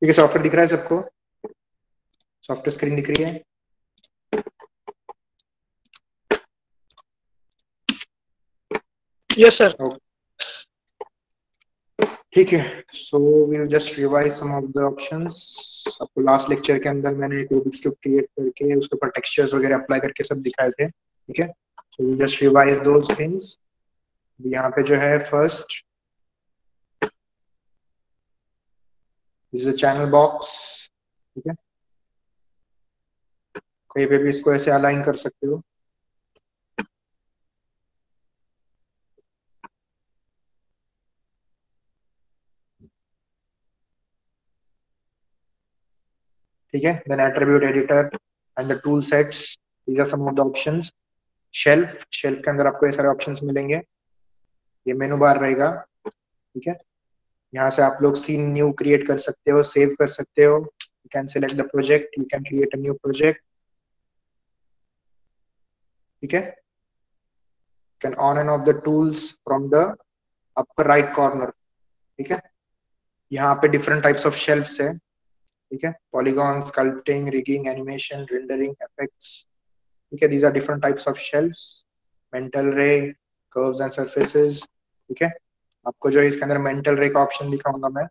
ठीक है, सॉफ्टवेयर दिख रहा है सबको? सॉफ्टवेयर स्क्रीन दिख रही है? Yes sir. ठीक है, so will just revise some of the options. आपको लास्ट लेक्चर के अंदर मैंने एक रूबिक्स क्यूब क्रिएट करके उसके ऊपर टेक्सचर्स वगैरह अप्लाई करके सब दिखाए थे। ठीक है, so will just revise those things. यहाँ पे जो है first is a channel box. ठीक है, कहीं पे भी इसको ऐसे अलाइन कर सकते हो। ठीक है, then attribute editor and the tool sets, these are some of the options. Shelf, shelf के अंदर आपको ये सारे ऑप्शंस मिलेंगे। ये मेनू बार रहेगा। ठीक है, यहाँ से आप लोग सीन न्यू क्रिएट कर सकते हो, सेव कर सकते हो। You can select the project, you can create a new project. ठीक है, can on and of the tools from the upper right corner. ठीक है, यहाँ पे डिफरेंट टाइप्स ऑफ शेल्फ्स है। ठीक है, polygon, sculpting, rigging, animation, rendering, effects. ठीक है, these are different types of shelves. Mental रे, कर्व्स एंड सरफेसेस। ठीक है, आपको जो है इसके अंदर मेंटल रे का ऑप्शन दिखाऊंगा मैं,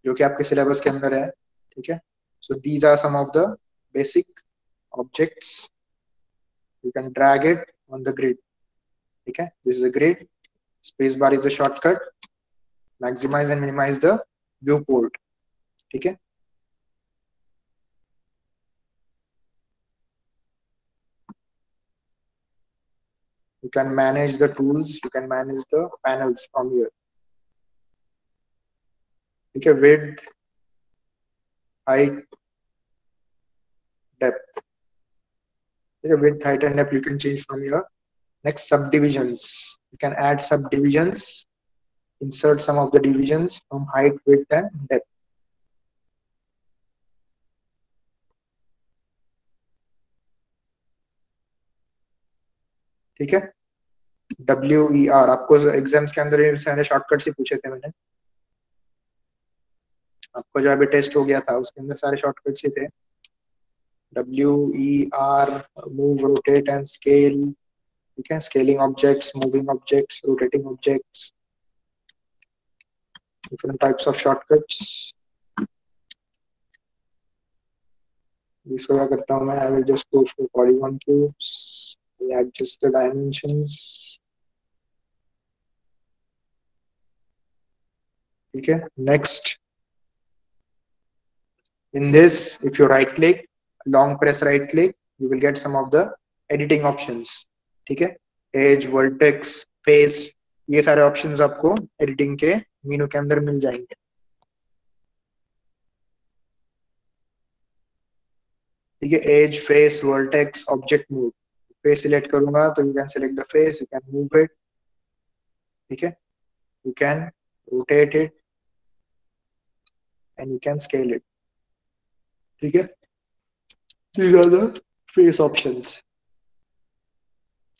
जो कि आपके सिलेबस के अंदर है। ठीक है, so these are some of the basic objects. You can drag it on the grid. ठीक है, this is a grid, space bar is the shortcut, maximise and minimise the view port. ठीक है, you can manage the tools, you can manage the panels from here. ठीक है, width, height, depth. ठीक है, width, height and depth you can change from here. Next, subdivisions, you can add subdivisions, insert some of the divisions from height, width and depth. ठीक है, WER, आपको exams के अंदर ये सारे शॉर्टकट्स ही पूछे थे मैंने। आपको जो अभी टेस्ट हो गया था उसके अंदर सारे शॉर्टकट्स ही थे। WER, move, rotate and scale. ठीक है, scaling objects, moving objects, rotating objects, different types of shortcuts. इसको क्या करता हूँ मैं, I will just go for polygon cubes, adjust the dimensions. ठीक है, next, in this if you right click, long press right click, you will get some of the editing options. ठीक है, edge, vertex, face, ये सारे options आपको editing के मेनू के अंदर मिल जाएंगे। ठीक है, edge, face, vertex, object move. Face select करूंगा तो you can select the face, you can move it. ठीक है, you can rotate it and you can scale it. ठीक है, these are the face options.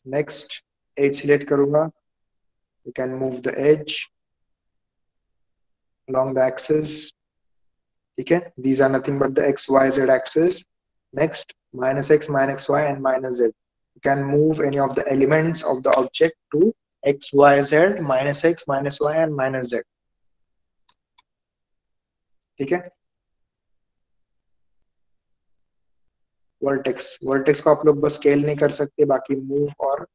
Next, edge select करूंगा, you can move the edge along the axis. ठीक है, these are nothing but the x, y, z axis. Next, minus x, minus y and minus z. You can move any of the elements of the object to x, y, z, minus x, minus y and minus z. ठीक है, vertex, vertex को आप लोग बस scale नहीं कर सकते, बाकी मूव और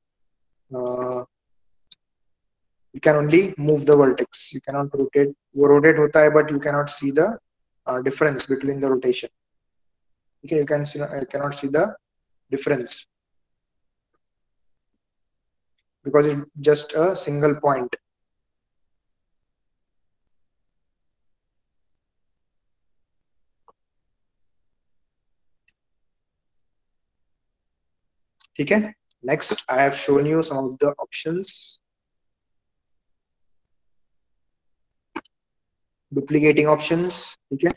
you can only move the vertex, you can not rotate. वो रोटेट होता है but you can not see the difference between the rotation. ठीक है, you can not see the difference because it's just a single point. ठीक है, next I have shown you some of the options. Duplicating options. ठीक है,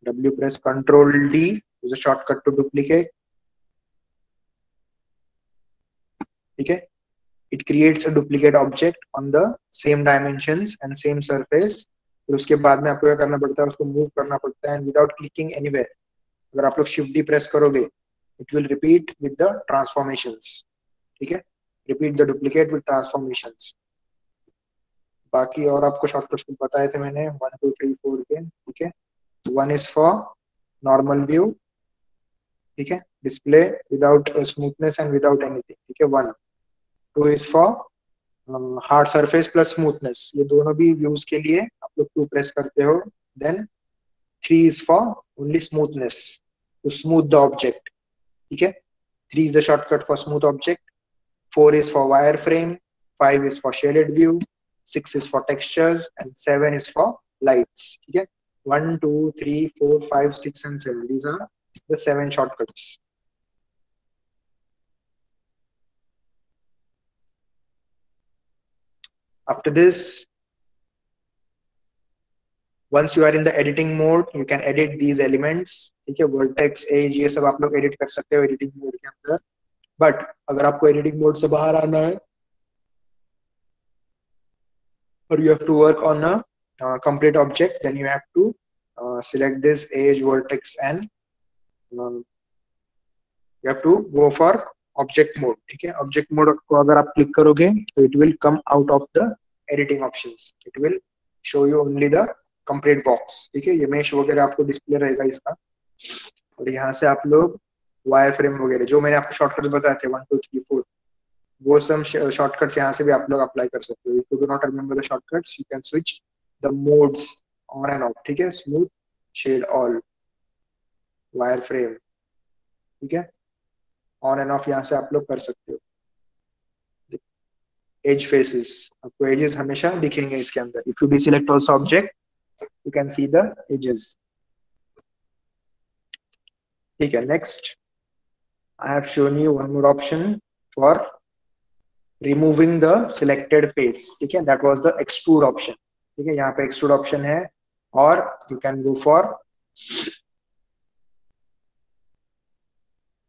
W press Control D is a shortcut to duplicate. ठीक है, it creates a duplicate object on the same dimensions and same surface फिर उसके बाद में आपको क्या करना पड़ता है, उसको मूव करना पड़ता है, एंड विदाउट क्लिकिंग एनीवेयर अगर आप लोग शिफ्ट डी प्रेस करोगे it will repeat with the transformations, ठीक है, repeat the duplicate with transformations. बाकी और आपको शॉर्टकट्स बताए थे मैंने 1 2 3 4 के, ठीक है। One is for normal view, ठीक है, display without smoothness and without anything, ठीक है, one. Two is for hard surface plus smoothness, ये दोनों भी व्यूज के लिए आप लोग टू प्रेस करते हो। Then three is for only smoothness, to smooth the object, ठीक है, three is the shortcut for smooth object. Four is for wire frame, five is for shaded view, six is for textures and seven is for lights, ठीक है। 1 2 3 4 5 6 and 7, these are the 7 shortcuts. After this, once you are in the editing mode, you can edit these elements, ठीक है, vertex as ये सब आप लोग edit कर सकते हो एडिटिंग मोड के अंदर। बट अगर आपको एडिटिंग मोड से बाहर आना है और you have to work on a complete object, then you have to select this edge, vertex and you have to go for object mode, ठीक है। ऑब्जेक्ट मोड को अगर आप क्लिक करोगे तो it will come out of the editing options, it will show you only the complete box, ठीक है। ये मेश वगैरह आपको डिस्प्ले रहेगा इसका, और यहाँ से आप लोग वायर फ्रेम वगैरह जो मैंने आपको शॉर्टकट्स बताए थे 1 2 3 4, वो सब शॉर्टकट्स यहाँ से भी आप लोग अप्लाई कर सकते हो। If you do not remember the shortcuts you can switch the modes on and off, ठीक है, smooth, shade all, wire frame, ठीक है, ऑन एंड ऑफ यहाँ से आप लोग कर सकते हो। एज फेसेस, आपको एजेस हमेशा दिखेंगे इसके अंदर। If you deselect also object you can see the edges, ठीक है। Next I have shown you one more option for removing the selected face, ठीक है, that was the extrude option, ठीक है। यहाँ पे एक्सट्रूड ऑप्शन है और you can go for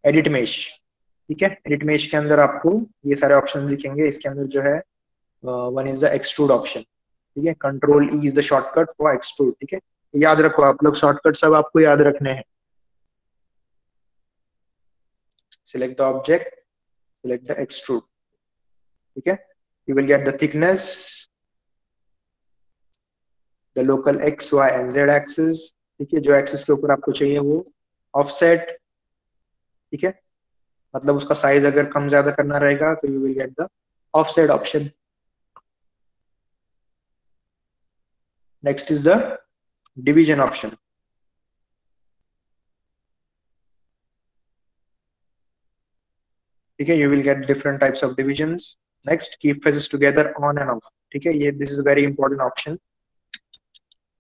edit mesh, ठीक है। एडिट मेश के अंदर आपको ये सारे ऑप्शन दिखेंगे। इसके अंदर जो है one is the extrude option, ठीक है, control E is the shortcut for extrude, ठीक है। याद रखो आप लोग, शॉर्टकट सब आपको याद रखने हैं। Select the object, select the extrude, ठीक है। You will get the thickness, the local X Y and Z axis, ठीक है, जो एक्सिस के ऊपर आपको चाहिए वो, ऑफसेट, ठीक है, मतलब उसका साइज अगर कम ज्यादा करना रहेगा तो you will get the offset option. Next is the division option, ठीक है, you will get different types of divisions. Next keep faces together on and off, ठीक है, ये this is very important option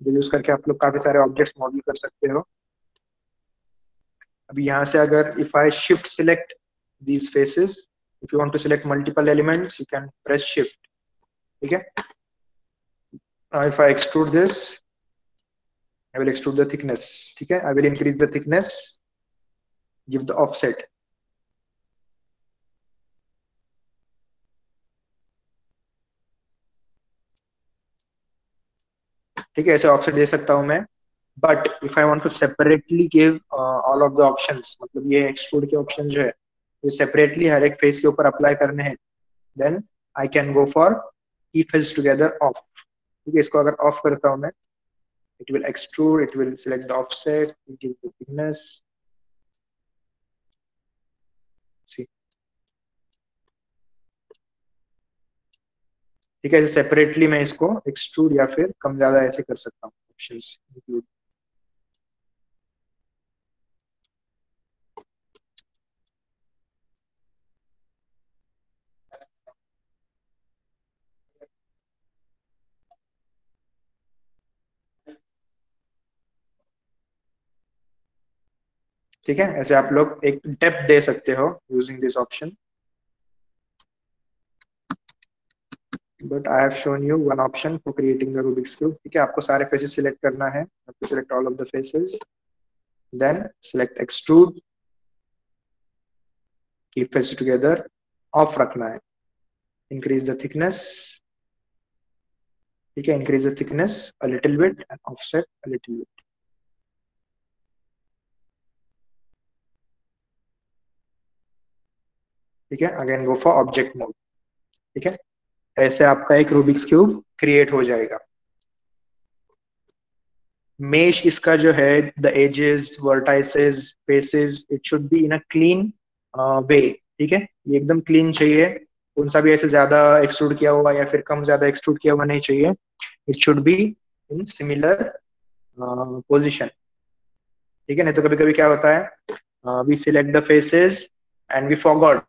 जो यूज करके आप लोग काफी सारे ऑब्जेक्ट्स मॉडल कर सकते हो। अभी यहाँ से अगर if I shift select these faces, if you want to select multiple elements you can press shift, ठीक है। Now if I extrude this I will extrude the thickness, ठीक है, I will increase the thickness, give the offset, ठीक है, ऐसे offset दे सकता हूं मैं। But if I want to separately give all of the options, मतलब ये एक्सट्रूड के ऑप्शन जो है ये सेपरेटली हर एक फेस के ऊपर अप्लाई करने हैं, then I can go for keep faces together off, ठीक है। इसको अगर ऑफ करता हूं मैं it will extrude, it will select the offset, give the thickness, see, ठीक है। ऐसे सेपरेटली मैं इसको एक्सट्रूड या फिर कम ज्यादा ऐसे कर सकता हूँ, ऑप्शंस इंक्लूड, ठीक है। ऐसे आप लोग एक डेप्थ दे सकते हो using this option. But I have shown you one option for creating the Rubik's cube, ठीक है। आपको सारे फेसेस सिलेक्ट करना है, आपको select all of the faces, then select extrude, keep faces together, off रखना है, इंक्रीज द थिकनेस, ठीक है, increase the thickness a little bit and offset a little bit. ठीक है, again go for object mode. ठीक है, ऐसे आपका एक रूबिक्स क्यूब क्रिएट हो जाएगा। मेश इसका जो है, the edges, vertices, faces, it should be in a clean way. ठीक है, ये एकदम क्लीन चाहिए, कौन सा भी ऐसे ज्यादा एक्सट्रूड किया हुआ या फिर कम ज्यादा एक्सट्रूड किया हुआ नहीं चाहिए। It should be in similar position. ठीक है, नहीं तो कभी कभी क्या होता है, we select the faces and we forgot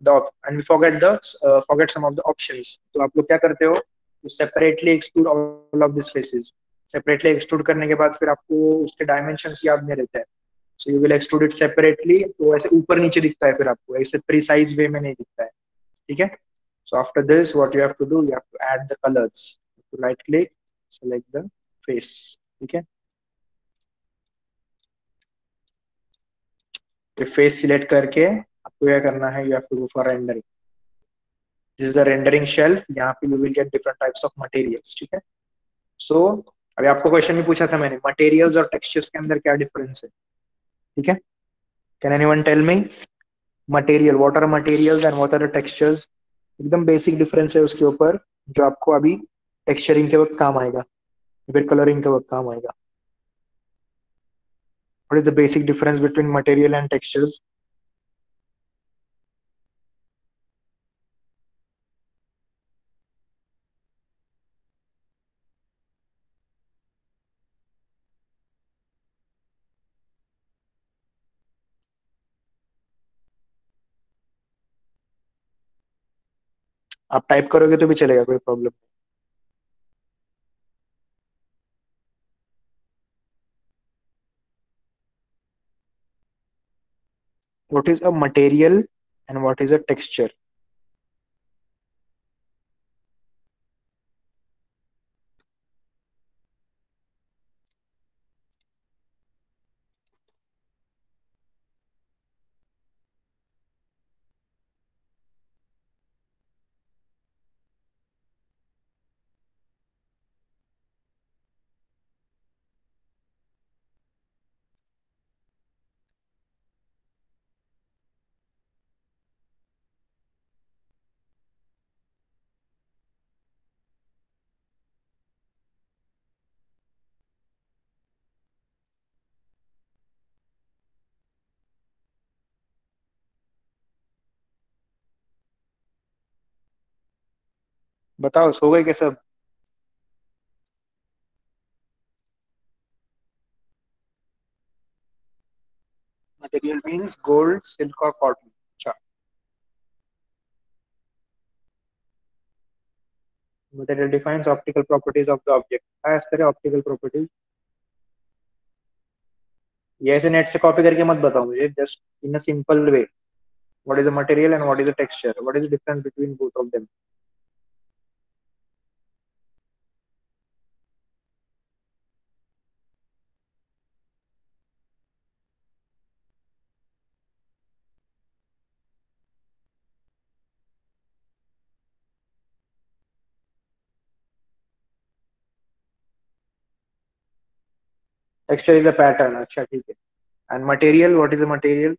the and we forget some of the options. तो आप लोग क्या करते हो, separately extrude all of this faces. Separately extrude करने के बाद फिर आपको उसके डायमेंशंस याद नहीं रहते हैं, so you will extrude it separately, तो ऐसे ऊपर नीचे दिखता है, फिर आपको ऐसे प्रिसाइज वे में नहीं दिखता है। ठीक है, so after this what you have to do, you have to add the colors. To right click, select the face. ठीक है, तो फेस सिलेक्ट करके आपको क्या करना है, you have to go for rendering. This is the rendering shelf. यहाँ पे you will get different types of materials. ठीक है, so अभी आपको क्वेश्चन भी पूछा था मैंने, मटेरियल्स और टेक्सचर्स के अंदर क्या डिफरेंस है। ठीक है, can anyone tell me material, what are materials and what are the textures. एकदम बेसिक डिफरेंस है उसके ऊपर, जो आपको अभी टेक्सचरिंग के वक्त काम आएगा, फिर कलरिंग के वक्त काम आएगा। What is the basic difference between material and textures? आप टाइप करोगे तो भी चलेगा, कोई problem. What is a material and what is a texture? बताओ, सो गए क्या सब। मटेरियल मींस गोल्ड, सिल्क और कॉटन। अच्छा, material defines optical properties of the object. क्या इस तरह ऑप्टिकल प्रॉपर्टीज, ये ऐसे नेट से कॉपी करके मत बताओ मुझे, just in a simple way. What is a material and what is a texture, what is the difference between both of them. Texture is a pattern, अच्छा ठीक है। And material, what is a material.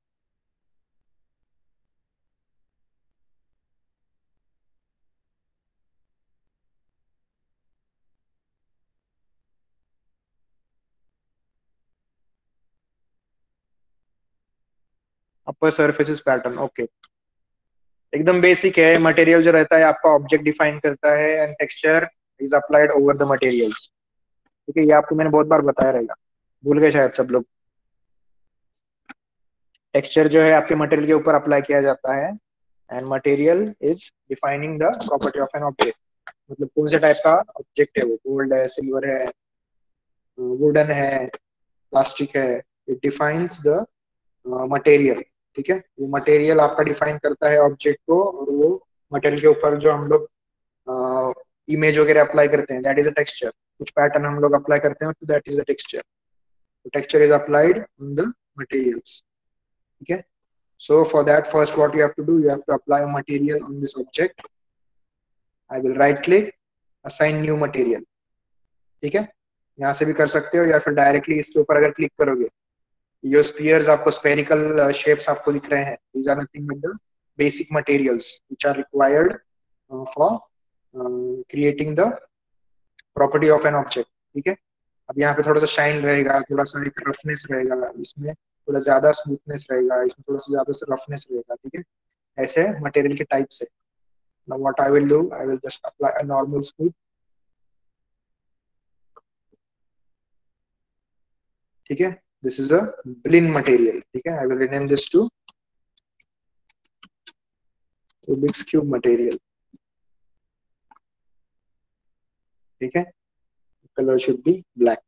Upper surfaces pattern, okay. एकदम basic है, material जो रहता है आपका object define करता है and texture is applied over the materials. ठीक है, ये आपको मैंने बहुत बार बताया रहेगा, भूल गए शायद सब लोग। टेक्सचर जो है आपके मटेरियल के ऊपर अप्लाई किया जाता है and material is defining the property of an object. मतलब कौन से टाइप का ऑब्जेक्ट है वो, गोल्ड है, सिल्वर है, वुडन है, प्लास्टिक है, इट डिफाइंस द मटेरियल। ठीक है, वो मटेरियल आपका डिफाइन करता है ऑब्जेक्ट को, और वो मटेरियल के ऊपर जो हम लोग इमेज वगैरह अप्लाई करते हैं, दैट इज अ टेक्सचर। कुछ पैटर्न हम लोग अप्लाई करते हैं तो that is a texture. Texture is applied on the materials. ठीक है, so for that, first what you have to do, you have to apply a material on this object. I will right click, assign new material. ठीक है, यहाँ से भी कर सकते हो, या फिर डायरेक्टली इसके ऊपर अगर क्लिक करोगे, ये स्पीयर्स आपको स्पेरिकल शेप्स आपको दिख रहे हैं, these are nothing but the basic materials which are required for creating the property of an object. ठीक है, अब यहाँ पे थोड़ा सा शाइन रहेगा, थोड़ा सा एक रफनेस रहेगा, इसमें थोड़ा ज्यादा स्मूथनेस रहेगा, इसमें थोड़ा सा ज्यादा रफनेस रहेगा। ठीक है, ऐसे मटेरियल के टाइप से। Now what I will do, I will just apply a normal smooth। ठीक है, this is a blend material। ठीक है, I will rename this to Rubik's cube material। ठीक है, color should be black।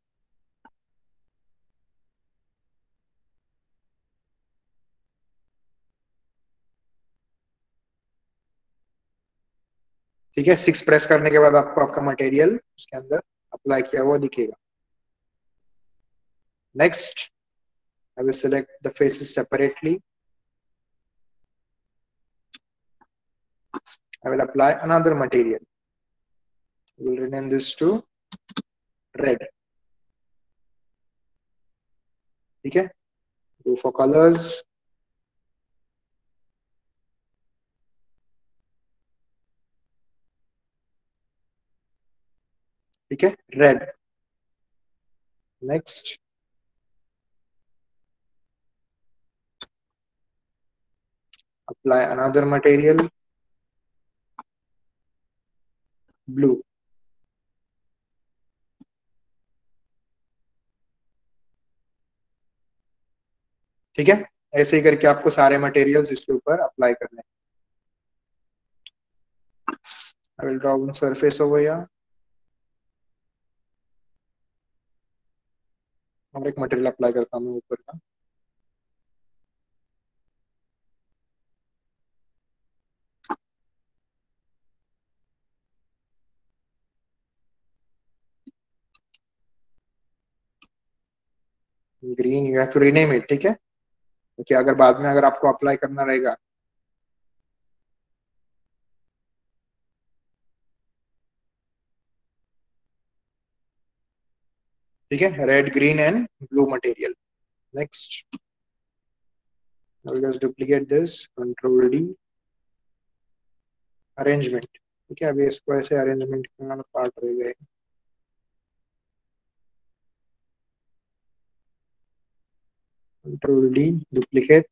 ठीक है, 6 प्रेस करने के बाद आपको आपका मटेरियल उसके अंदर अप्लाई किया हुआ दिखेगा। Next, I will select the faces separately। I will apply another material। I will rename this to red। ठीक है, go for colors। ठीक है, red. Next, apply another material, blue। ठीक है, ऐसे ही करके आपको सारे मटेरियल्स इसके ऊपर अप्लाई करने हैं। I will draw one surface over here। और एक मटेरियल अप्लाई करता हूँ ऊपर का। Green, you have to rename it. ठीक है, क्योंकि अगर बाद में अगर आपको अप्लाई करना रहेगा। ठीक है, red, green and blue material. Next, I will just duplicate this, Control D, arrangement. ठीक है, अभी इसको ऐसे अरेंजमेंट का पार्ट रह गए। Control D, duplicate.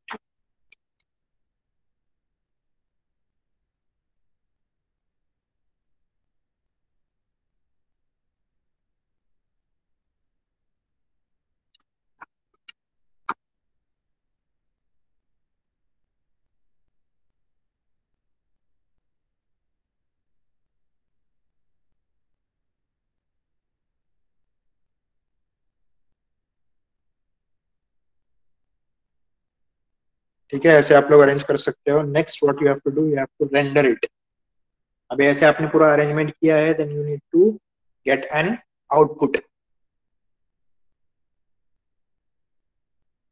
ठीक है, ऐसे आप लोग अरेंज कर सकते हो। Next what you have to do, you have to render it. अभी ऐसे आपने पूरा अरेंजमेंट किया है, then you need to get an output.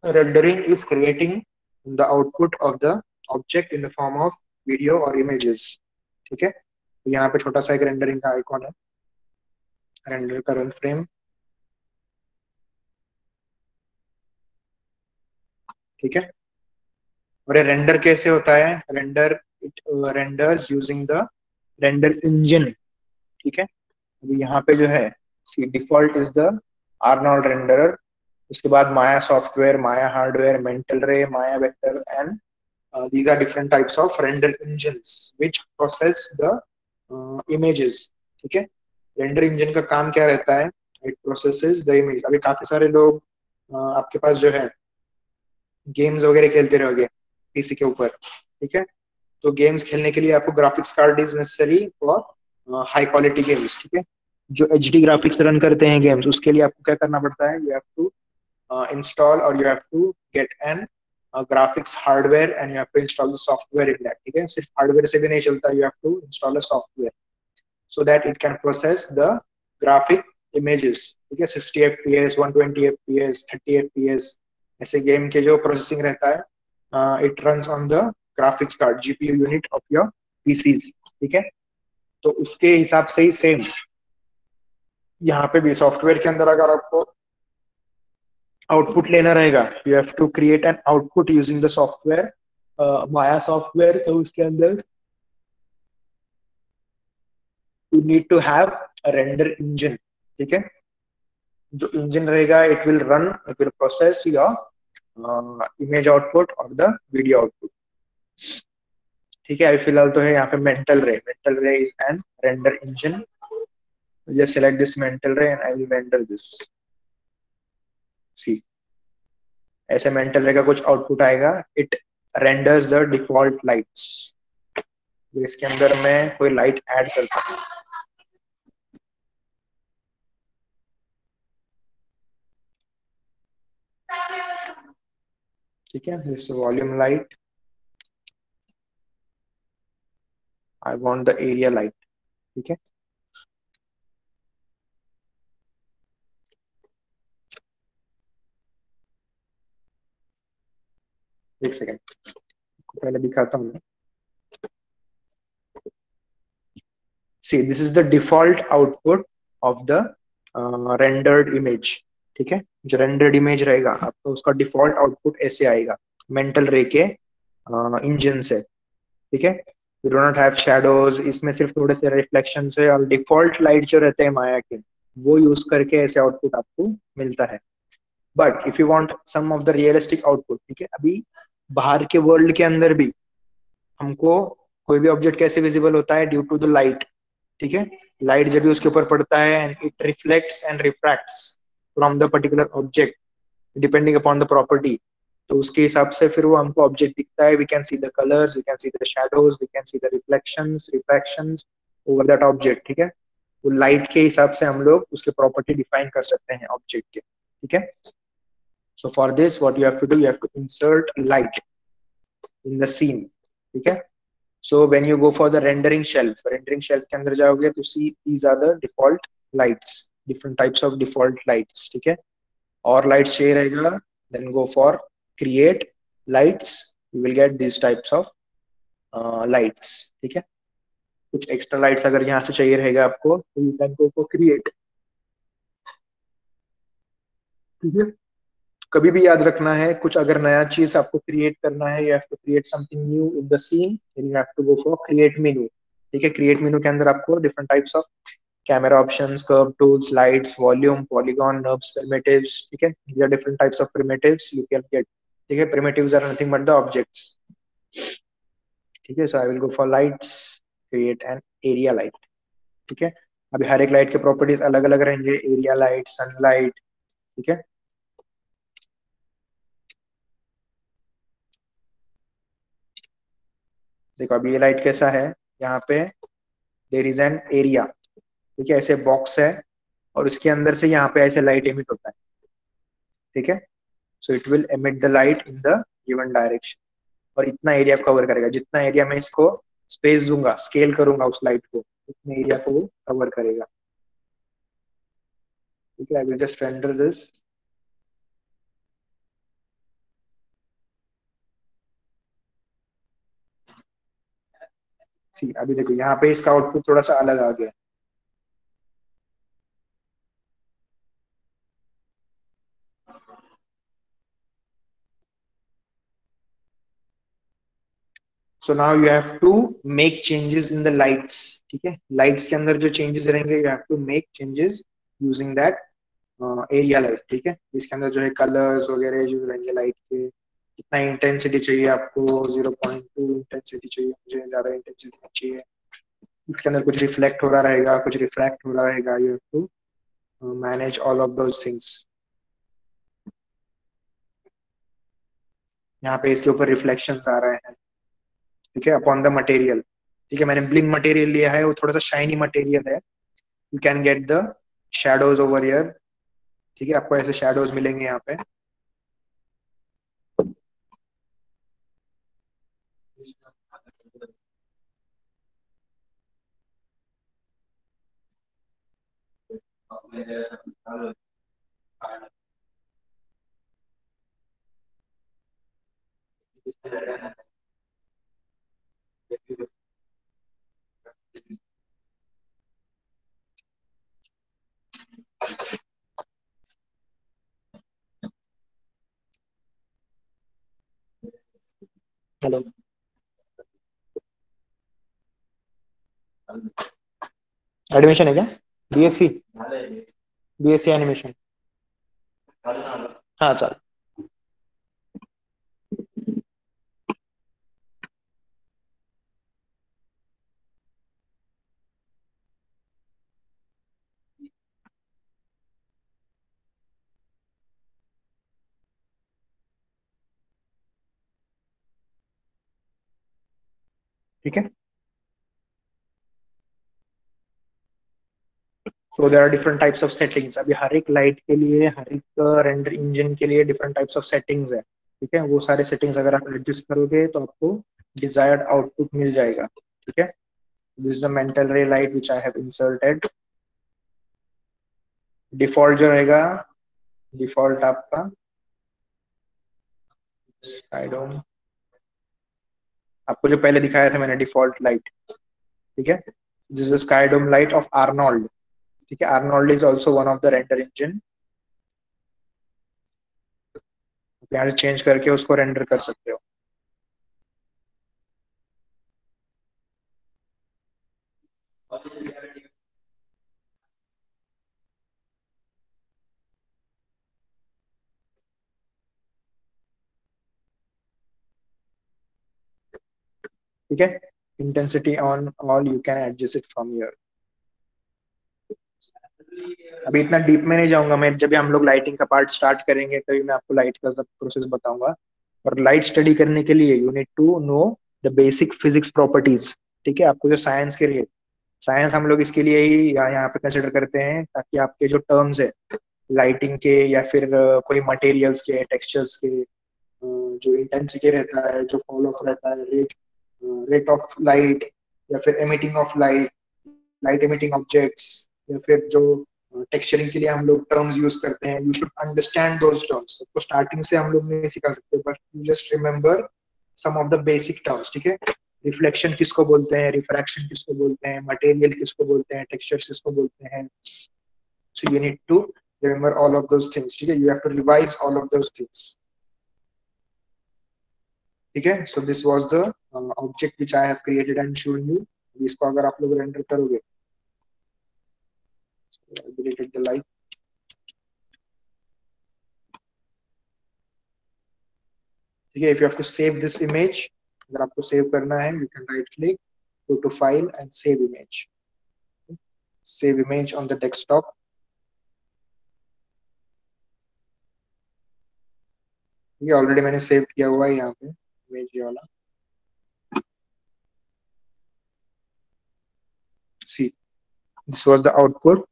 Rendering is creating the output of the object in the form of video or images। ठीक है, तो यहाँ पे छोटा सा एक रेंडरिंग का आइकॉन है, रेंडर का रन फ्रेम। ठीक है, और ये रेंडर कैसे होता है, render it renders using the render engine. ठीक है, अभी यहाँ पे जो है see default is the Arnold renderer. उसके बाद Maya software, Maya hardware, mental ray, Maya vector and these are different types of render engines which process the images। ठीक है, रेंडर इंजन का काम क्या रहता है, इट प्रोसेसेस द इमेज। अभी काफी सारे लोग आपके पास जो है गेम्स वगैरह खेलते रहोगे पीसी के ऊपर। ठीक है, तो गेम्स खेलने के लिए आपको graphics card is necessary for high quality games. ठीक है, जो एचडी ग्राफिक्स रन करते हैं गेम्स, उसके लिए आपको क्या करना पड़ता है, you have to install or you have to get an graphics hardware and you have to install the software in that। ठीक है, सिर्फ हार्डवेयर से भी नहीं चलता, you have to install a software so that it can process the graphic images। ठीक है, 60 fps, 120 fps, 30 fps ऐसे गेम के जो प्रोसेसिंग रहता है, it runs on the graphics card GPU unit of your PCs। ठीक है, तो उसके हिसाब से ही सेम यहाँ पे भी सॉफ्टवेयर के अंदर अगर आपको आउटपुट लेना रहेगा, you have to create an output using the software, Maya software. तो उसके अंदर you need to have render engine. ठीक है, जो इंजन रहेगा it will run, it will process your image output और द वीडियो आउटपुट। ठीक है, अभी फिलहाल तो है यहाँ पे mental ray. Mental ray is an render engine. Just select this mental ray and I will render this. See, ऐसे मेंटल रे का कुछ आउटपुट आएगा। It renders the default lights. इसके अंदर मैं कोई लाइट ऐड करता हूँ। ठीक है, this volume light, I want the area light. ठीक है, एक सेकेंड, पहले दिखाता हूँ। See, this is the default output of the rendered image. ठीक है, जो रेंडर्ड इमेज रहेगा आपको उसका डिफॉल्ट आउटपुट ऐसे आएगा मेंटल रे के इंजन से। ठीक है, you do not have shadows, इसमें सिर्फ थोड़े से रिफ्लेक्शन है और डिफॉल्ट लाइट जो रहते हैं माया के, वो यूज करके ऐसे आउटपुट आपको मिलता है। But if you want some of the realistic output, ठीक है, अभी बाहर के वर्ल्ड के अंदर भी हमको कोई भी ऑब्जेक्ट कैसे विजिबल होता है, ड्यू टू द लाइट। ठीक है, लाइट जब भी उसके ऊपर पड़ता है and it reflects and refracts from the particular object depending upon the property. तो उसके हिसाब से फिर वो हमको ऑब्जेक्ट दिखता है। We can see the colours, we can see the shadows, we can see the reflections, refractions over that object. ठीक है, तो लाइट के हिसाब से हम लोग उसके प्रॉपर्टी डिफाइन कर सकते हैं ऑब्जेक्ट के। ठीक है, so for this what you have to do, you have to insert light in the scene. ठीक है, so when you go for the rendering shelf के अंदर जाओगे तो see these are the default lights, different types of default lights. ठीक है, और lights चाहिए रहेगा, then go for create lights, you will get this types of lights. ठीक है, कुछ एक्स्ट्रा लाइट्स अगर यहाँ से चाहिए रहेगा आपको तो you can go for create. ठीक है, कभी भी याद रखना है, कुछ अगर नया चीज आपको क्रिएट करना है, you have to create something new in the scene, then you have to go for create menu. ठीक है, क्रिएट मेनू के अंदर आपको different types of camera options, curve tools, lights, volume, polygon, NURBS, primitives। ठीक है, these are different types of primitives you can get। ठीक है, primitives are nothing but the objects। ठीक है, so I will go for lights, create an area light। ठीक है, अभी हर एक लाइट के प्रॉपर्टीज अलग अलग रहेंगे, एरिया लाइट, सनलाइट। ठीक है, देखो अभी ये लाइट कैसा है, यहाँ पे देर इज एन एरिया। ठीक है, ऐसे बॉक्स है और उसके अंदर से यहाँ पे ऐसे लाइट एमिट होता है। ठीक है, so it will emit the light in the given direction और इतना एरिया कवर करेगा। जितना एरिया में इसको स्पेस दूंगा, स्केल करूंगा उस लाइट को, उतने एरिया को वो कवर करेगा। ठीक है, I will just render this. See, अभी देखो यहाँ पे इसका आउटपुट थोड़ा सा अलग आ गया। So now you have to make changes in the lights. ठीक है, लाइट्स के अंदर जो चेंजेस रहेंगे you have to make changes using that area light. ठीक है, इसके अंदर जो है कलर्स वगैरह जो रहेंगे लाइट के, कितना इंटेंसिटी चाहिए आपको, 0.2 इंटेंसिटी चाहिए, मुझे ज्यादा इंटेंसिटी नहीं चाहिए। इसके अंदर कुछ रिफ्लेक्ट हो रहा रहेगा, कुछ रिफ्रैक्ट हो रहा रहेगा, you have to manage all of those things. यहाँ पे इसके ऊपर रिफ्लेक्शंस आ रहे हैं। ठीक है, अपॉन द मटेरियल। ठीक है, मैंने ब्लिंक मटेरियल लिया है, वो थोड़ा सा शाइनी मटेरियल है। You can get the shadows over here. ठीक है, आपको ऐसे शेडोज मिलेंगे यहाँ पे। हेलो, एडमिशन है क्या? BSc, BSc animation. हाँ चल। ठीक है, so there are different types of settings. अभी हर एक लाइट के लिए, हर एक रेंडर इंजन के लिए डिफरेंट टाइप्स ऑफ सेटिंग्स है। ठीक है, वो सारे सेटिंग्स अगर आप एडजस्ट करोगे तो आपको डिजायर्ड आउटपुट मिल जाएगा। ठीक है, दिस इज द मेंटल रे light which I have inserted. Default जो रहेगा, डिफॉल्ट आपका आई डोंट, आपको जो पहले दिखाया था मैंने डिफॉल्ट लाइट। ठीक है, this is sky dome light of Arnold. ठीक है, Arnold is also one of the render engine. यहाँ से चेंज करके उसको रेंडर कर सकते हो। ठीक है, intensity on all you can adjust it from your. अभी इतना डीप में नहीं जाऊंगा मैं, जब भी हम लोग लाइटिंग का पार्ट स्टार्ट करेंगे तभी मैं आपको लाइट का सब प्रोसेस बताऊंगा। और लाइट स्टडी करने के लिए you need to know the basic physics properties. ठीक है, आपको जो साइंस के लिए, साइंस हम लोग इसके लिए ही यहाँ पे कंसिडर करते हैं ताकि आपके जो टर्म्स है लाइटिंग के या फिर कोई मटेरियल्स के, टेक्सचर्स के, जो इंटेंसिटी रहता है, जो फॉल ऑफ रहता है, रेट, रेट ऑफ लाइट, या फिर emitting of light, light emitting objects, या फिर जो टेक्सचरिंग के लिए हम लोग टर्म्स यूज करते हैं, you should understand those terms. तो स्टार्टिंग से हम लोग नहीं सिखा सकते, but you just remember some of the basic terms. ठीक है, रिफ्लेक्शन किसको बोलते हैं, रिफ्रैक्शन किसको बोलते हैं, मटेरियल किसको बोलते हैं, टेक्सचर किसको बोलते हैं। So you need to remember all of those things. ठीक है, you have to revise all of those things. ठीक है, so this was the object which I have created and shown you. इसको अगर आप लोग रेंडर करोगे, डिलीटेड द लाइट। ठीक है, if you have to save this image, अगर आपको सेव करना है you can right click, go to file and save image, save image on the desktop। ये ऑलरेडी मैंने सेव किया हुआ है यहाँ पे इमेज ये वाला। see, this was the output।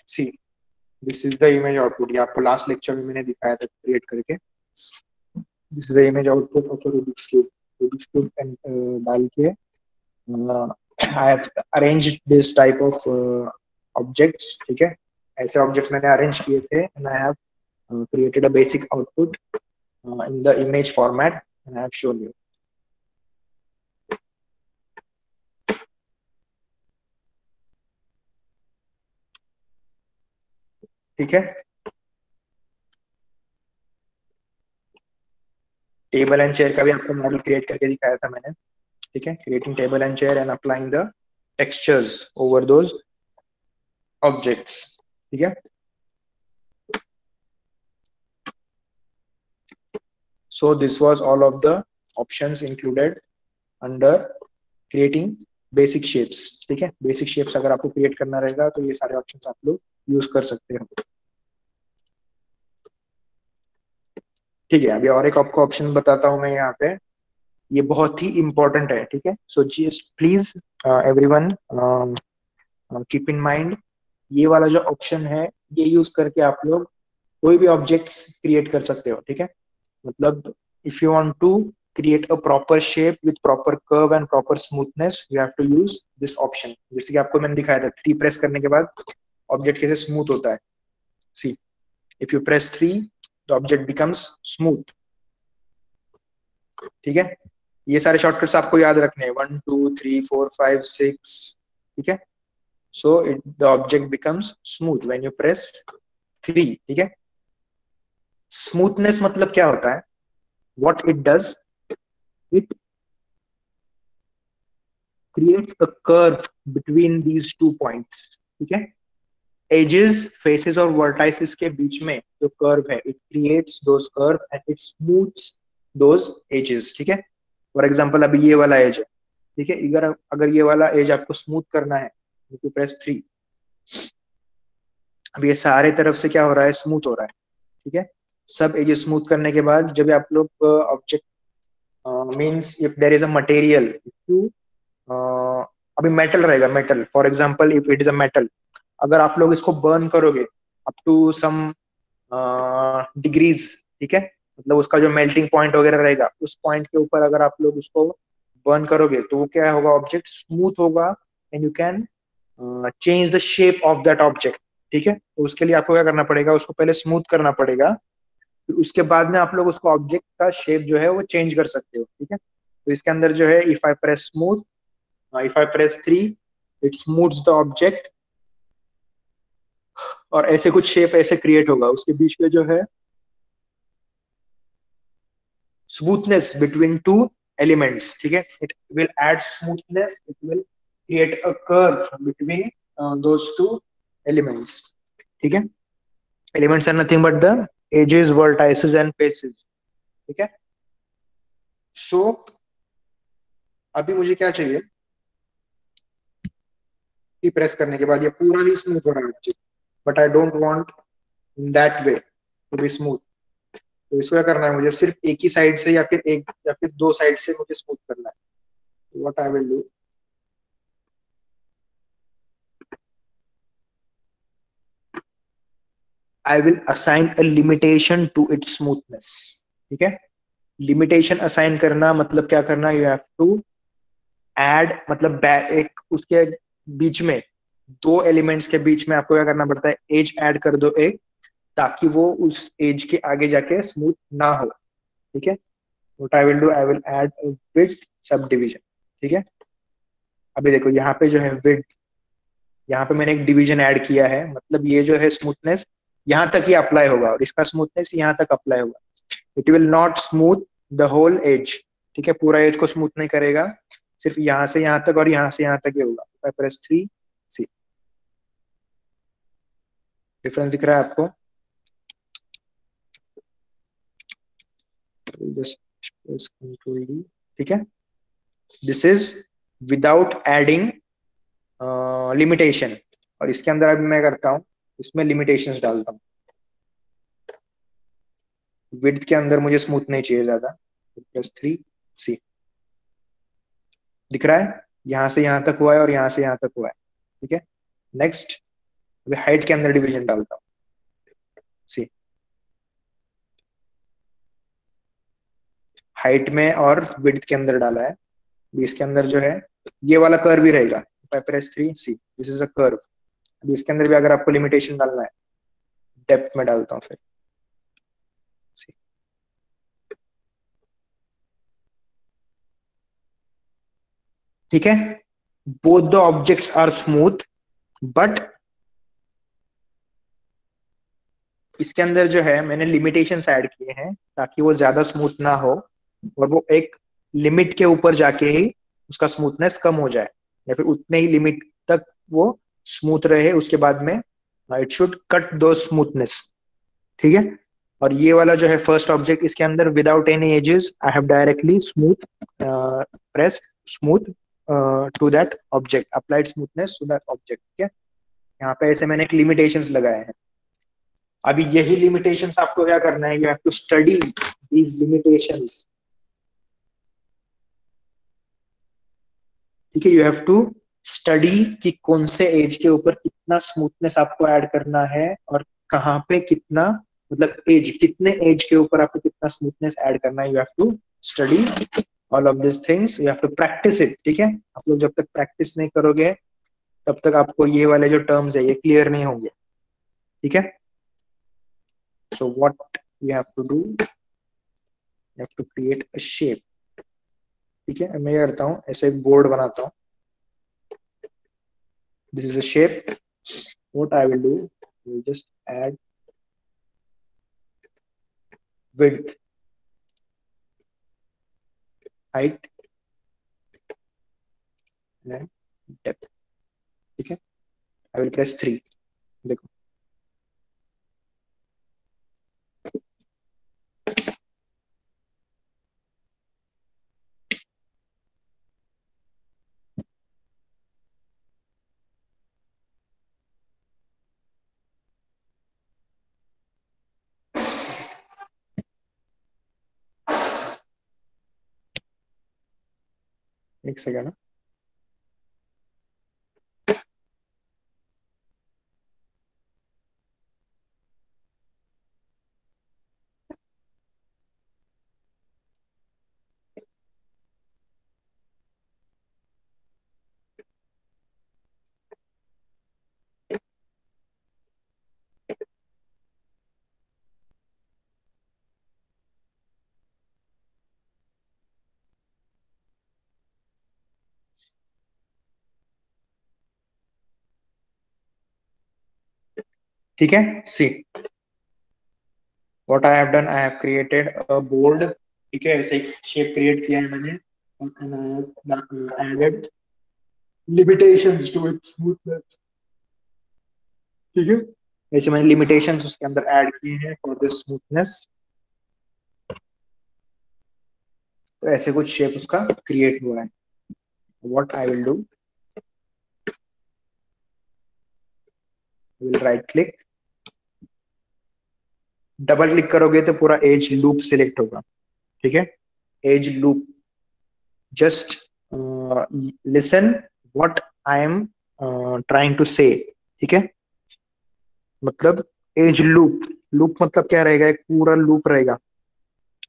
see, this is the image output। ये आपको लास्ट लेक्चर में मैंने दिखाया था क्रिएट करके। this is the image output of a Rubik's cube। Rubik's cube डाल के I have arranged this type of objects। ठीक है, ऐसे ऑब्जेक्ट्स मैंने अरेंज किए थे and I have created a basic output in the image format and I have shown you। ठीक है, टेबल एंड चेयर का भी आपको मॉडल क्रिएट करके दिखाया था मैंने। ठीक है, creating table and chair and applying the textures over those objects. ठीक है, so this was all of the options included under creating basic shapes. ठीक है, बेसिक शेप्स अगर आपको क्रिएट करना रहेगा तो ये सारे ऑप्शंस आप लोग यूज कर सकते हो। ठीक है, अभी और एक आपको ऑप्शन बताता हूँ मैं यहाँ पे, ये बहुत ही इंपॉर्टेंट है। ठीक है, so just please everyone keep in mind, ये वाला जो ऑप्शन है ये यूज करके आप लोग कोई भी ऑब्जेक्ट्स क्रिएट कर सकते हो। ठीक है, मतलब if you want to create a proper shape with proper curve and proper smoothness you have to use this option. जैसे कि आपको मैंने दिखाया था 3 प्रेस करने के बाद ऑब्जेक्ट कैसे स्मूथ होता है। See, if you press 3 the object becomes smooth. ठीक है, ये सारे शॉर्टकट्स आपको याद रखने हैं, 1 2 3 4 5 6। ठीक है, so it the object becomes smooth when you press 3। ठीक है, स्मूथनेस मतलब क्या होता है, what it does, it creates a curve between these 2 points. ठीक है, एजेस, फेसेस और वर्टाइसिस के बीच में जो कर्व है, it creates those curve and it smooths those edges. ठीक है, फॉर एग्जांपल अभी ये वाला एज है, ठीक है, अगर अगर ये वाला एज आपको स्मूथ करना है, तो प्रेस 3। अब ये सारे तरफ से क्या हो रहा है, स्मूथ हो रहा है। ठीक है, सब एजेस स्मूथ करने के बाद जब आप लोग object means if there is a material, you अभी मेटल रहेगा, metal for example if it is a metal, अगर आप लोग इसको बर्न करोगे अप टू सम डिग्रीज, ठीक है, मतलब उसका जो मेल्टिंग पॉइंट वगैरह रहेगा, उस पॉइंट के ऊपर अगर आप लोग उसको बर्न करोगे तो वो क्या होगा, ऑब्जेक्ट स्मूथ होगा and you can change the shape of that object. ठीक है, तो उसके लिए आपको क्या करना पड़ेगा, उसको पहले स्मूथ करना पड़ेगा, फिर उसके बाद में आप लोग उसको ऑब्जेक्ट का शेप जो है वो चेंज कर सकते हो। ठीक है, तो इसके अंदर जो है if I press smooth, if I press 3, it smooths the object, और ऐसे कुछ शेप ऐसे क्रिएट होगा, उसके बीच में जो है स्मूथनेस बिटवीन टू एलिमेंट्स। ठीक है, it will add smoothness, it will create a curve between those two elements. ठीक है, elements are nothing but the edges, vertices and faces. ठीक है, सो अभी मुझे क्या चाहिए कि प्रेस करने के बाद ये पूरा ही स्मूथ हो रहा है, but I don't want in that way to be smooth. तो इसको क्या करना है, मुझे सिर्फ एक ही साइड से या फिर दो साइड से मुझे स्मूथ करना है। What I will do, I will assign a limitation to its smoothness. ठीक है, लिमिटेशन असाइन करना मतलब क्या करना, यू हैव टू ऐड, मतलब एक उसके बीच में, दो एलिमेंट्स के बीच में आपको क्या करना पड़ता है, एज ऐड कर दो एक, ताकि वो उस एज के आगे जाके स्मूथ ना हो। ठीक है, what I will do, I will add width sub division. ठीक है, अभी देखो यहाँ पे जो है विड्थ, यहाँ पे मैंने एक डिवीजन ऐड किया है, मतलब ये जो है स्मूथनेस यहाँ तक ही अप्लाई होगा और इसका स्मूथनेस यहाँ तक अप्लाई होगा। It will not smooth the whole edge. ठीक है, पूरा एज को स्मूथ नहीं करेगा, सिर्फ यहाँ से यहाँ तक और यहाँ से यहाँ तक ही होगा। प्रेस 3, सी डिफरेंस दिख रहा है आपको, जस्ट प्रेस कंट्रोल डी। ठीक है, this is without adding limitation, और इसके अंदर अभी मैं करता हूँ, इसमें लिमिटेशंस डालता हूँ। विड्थ के अंदर मुझे स्मूथ नहीं चाहिए ज्यादा, प्लस 3, सी दिख रहा है, यहाँ से यहाँ तक हुआ है और यहाँ से यहाँ तक हुआ है। ठीक है, नेक्स्ट अभी हाइट के अंदर डिवीजन डालता हूँ, सी हाइट में और विड्थ के अंदर डाला है, इसके अंदर जो है ये वाला कर्व भी रहेगा। Press 3, C this is a curve. अभी इसके अंदर भी अगर आपको लिमिटेशन डालना है, डेप्थ में डालता हूँ फिर, सी ठीक है, both the objects are smooth, but इसके अंदर जो है मैंने लिमिटेशंस ऐड किए हैं ताकि वो ज्यादा स्मूथ ना हो, और वो एक लिमिट के ऊपर जाके ही उसका स्मूथनेस कम हो जाए, या फिर उतने ही लिमिट तक वो स्मूथ रहे, उसके बाद में इट शुड कट दो स्मूथनेस। ठीक है, और ये वाला जो है फर्स्ट ऑब्जेक्ट, इसके अंदर without any edges I have directly smooth press smooth to that object, applied smoothness to that object. ठीक है, यहाँ पे ऐसे मैंने एक लिमिटेशंस लगाए हैं। अभी यही लिमिटेशंस आपको क्या करना है, you have to study these limitations. ठीक है, यू हैव टू स्टडी कि कौन से एज के ऊपर कितना स्मूथनेस आपको ऐड करना है और कहाँ पे कितना, मतलब एज कितने एज के ऊपर आपको कितना स्मूथनेस ऐड करना है। You have to study all of this things, you have to practice it. ठीक है, आप लोग जब तक प्रैक्टिस नहीं करोगे तब तक आपको ये वाले जो टर्म्स है ये क्लियर नहीं होंगे। ठीक है, so what you have to do, you have to create a shape. ठीक है, मैं ये करता हूँ, ऐसे एक बोर्ड बनाता हूँ. This is a shape. What I will do, I will just add width, height and depth. ठीक है, I will press 3. देखो, एक सेकेंड. ठीक है, सी what I have done, I have created a board. ठीक है, ऐसे शेप क्रिएट किया है मैंने, and I have added limitations to its smoothness. ठीक है, ऐसे मैंने limitations उसके अंदर ऐड किए हैं for this smoothness. तो ऐसे कुछ शेप उसका क्रिएट हुआ है. What I will do, I will right click, double click करोगे तो पूरा एज लूप सिलेक्ट होगा. ठीक है, edge loop, just listen what I am trying to say. ठीक है, मतलब एज लूप, लूप मतलब क्या रहेगा, एक पूरा लूप रहेगा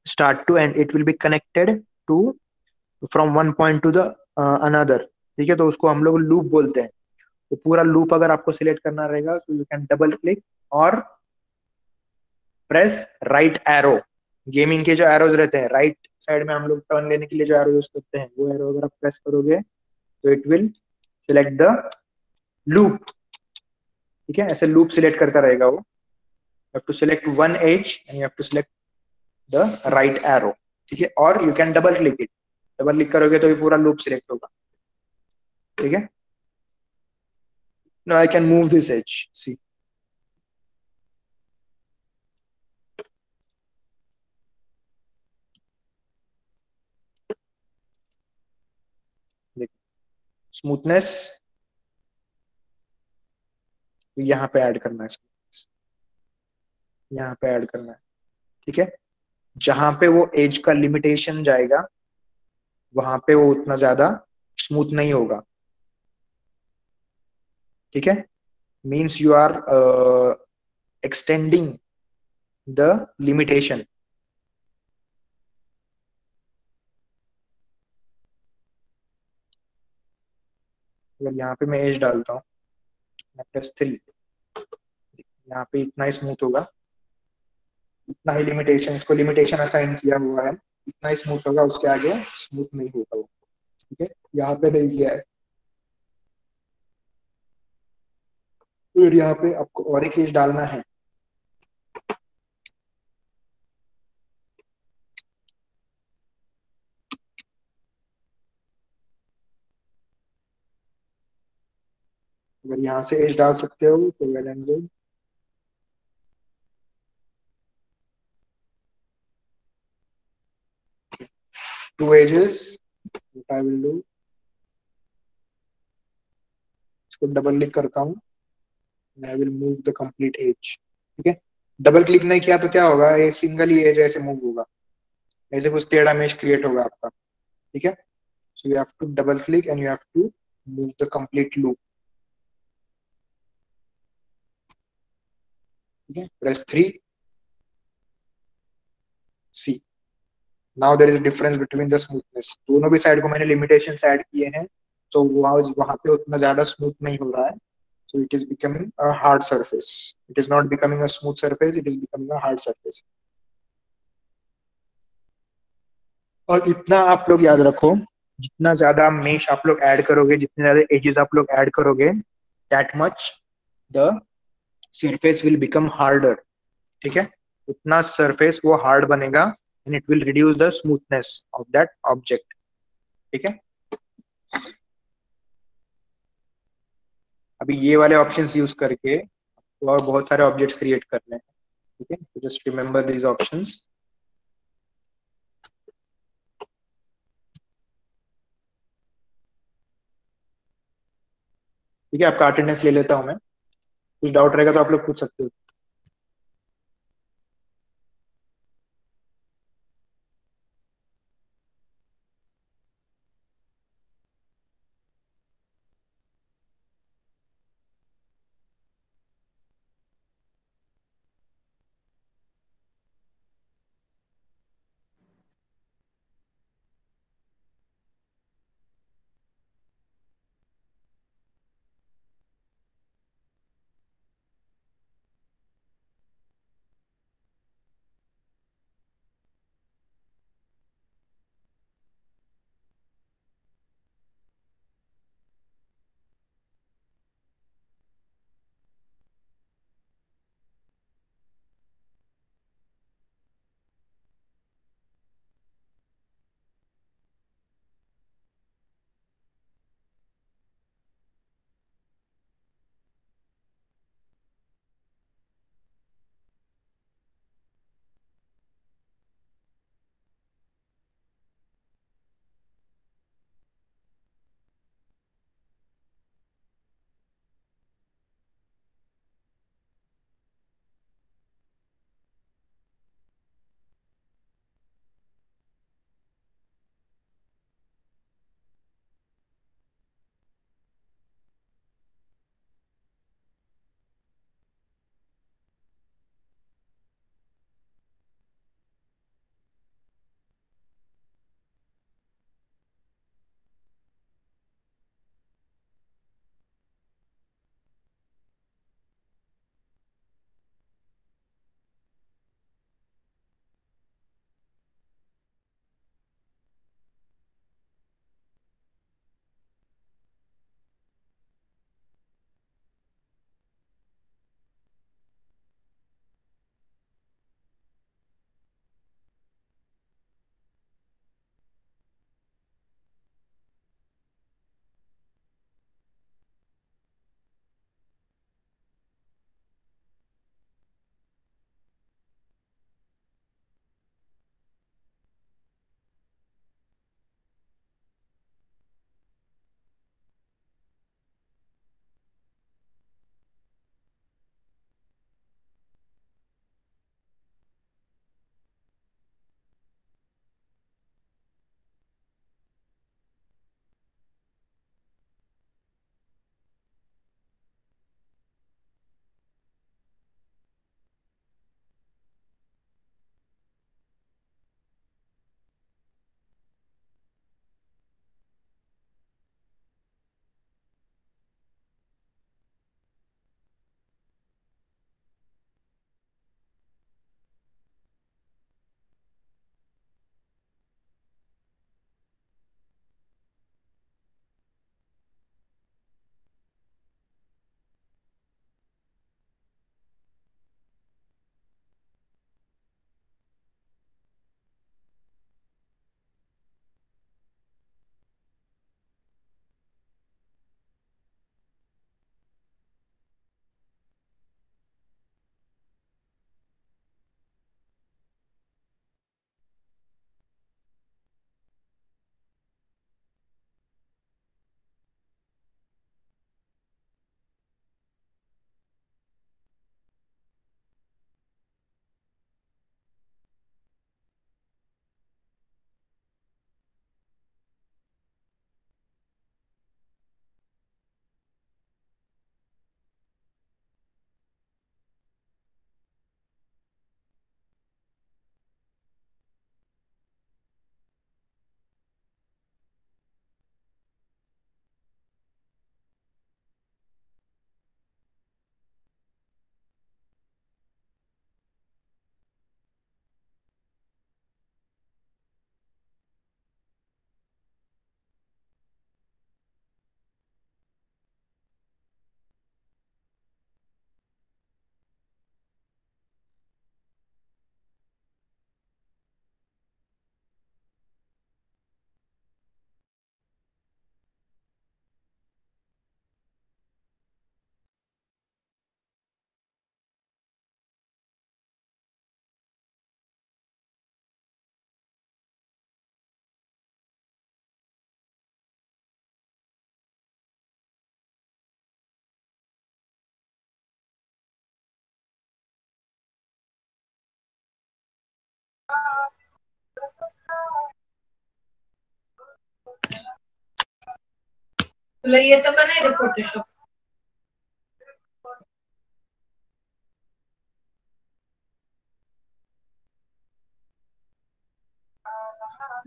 start to end. It will be connected to from one point to the another. ठीक है, तो उसको हम लोग लूप बोलते हैं. तो पूरा लूप अगर आपको सिलेक्ट करना रहेगा तो यू कैन डबल क्लिक और प्रेस राइट एरो. गेमिंग के जो एरोज रहते हैं राइट साइड में, हम लोग टर्न लेने के लिए जो एरो यूज करते हैं, वो एरो अगर आप प्रेस करोगे तो it will select the loop. ठीक है, ऐसे लूप सिलेक्ट करता रहेगा वो. You have to select one edge and you have to select the right arrow. ठीक है, और you can double click it. Double click करोगे तो ये पूरा लूप सिलेक्ट होगा. ठीक है, now I can move this edge. See, smoothness यहाँ पे ऐड करना है, यहाँ पे ऐड करना है. ठीक है, जहां पे वो एज का लिमिटेशन जाएगा वहां पे वो उतना ज्यादा स्मूथ नहीं होगा. ठीक है, means you are extending the limitation. अगर यहाँ पे मैं एज डालता हूँ, +3, यहाँ पे इतना स्मूथ होगा, इतना ही लिमिटेशन, इसको लिमिटेशन असाइन किया हुआ है, इतना स्मूथ होगा, उसके आगे स्मूथ नहीं होगा. ठीक है, यहाँ पे नहीं किया है. फिर यहाँ पे आपको और एक चीज डालना है. अगर यहाँ से एज डाल सकते हो तो well and good. Two edges, what I will do, इसको डबल क्लिक करता हूँ, I will move the complete edge. ठीक है, डबल क्लिक नहीं किया तो क्या होगा, ये सिंगल ही एज ऐसे मूव होगा, ऐसे कुछ टेढ़ा मेश क्रिएट होगा आपका. ठीक है, so you have to double click and you have to move the complete loop. ठीक है, press 3. See, now there is a difference between the smoothness. दोनों भी साइड को मैंने लिमिटेशंस ऐड किए हैं, तो वहां पे उतना ज्यादा स्मूथ नहीं हो रहा है. So it is becoming a hard surface. It is not becoming a smooth surface. It is becoming a hard surface. और इतना आप लोग याद रखो, जितना ज्यादा मेश आप लोग ऐड करोगे, जितने ज्यादा एजेस आप लोग ऐड करोगे, that much the surface will become harder. ठीक है, उतना सरफेस वो हार्ड बनेगा and it will reduce the smoothness of that object. ठीक है, अभी ये वाले ऑप्शंस यूज करके तो और बहुत सारे ऑब्जेक्ट्स क्रिएट करने हैं। ठीक है, तो जस्ट रिमेंबर दीज ऑप्शंस। ठीक है, आपका अटेंडेंस ले लेता हूँ मैं, कुछ डाउट रहेगा तो आप लोग पूछ सकते हो। तुला येतं का नाही रे फोटोशॉप?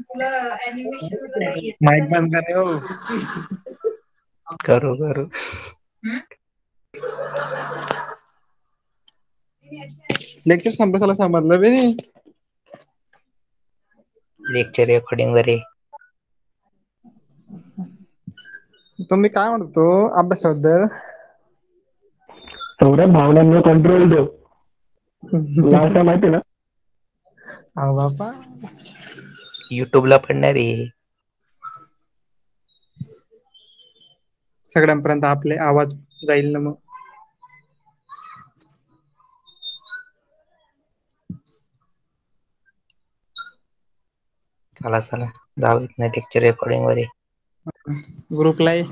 तुला ऍनिमेशन वगैरे येतं का माइक नाही? बंद करे हो. करू करू. लेक्चर संपसाला समजलं बी नाही. लेक्चर रेकॉर्डिंग वर आहे. तुम्ही काय म्हणतो अभ्यासाबद्दल? सौरभ भावनांवर कंट्रोल ठेव. तुला असं माहिती ना? अहो बापा, युट्यूबला पडणार आहे. सगळ्यांपर्यंत आपले आवाज जाईल ना मग. चला चला जाऊ इथनं लेक्चर रेकॉर्डिंग वर आहे. ग्रुपला आहे.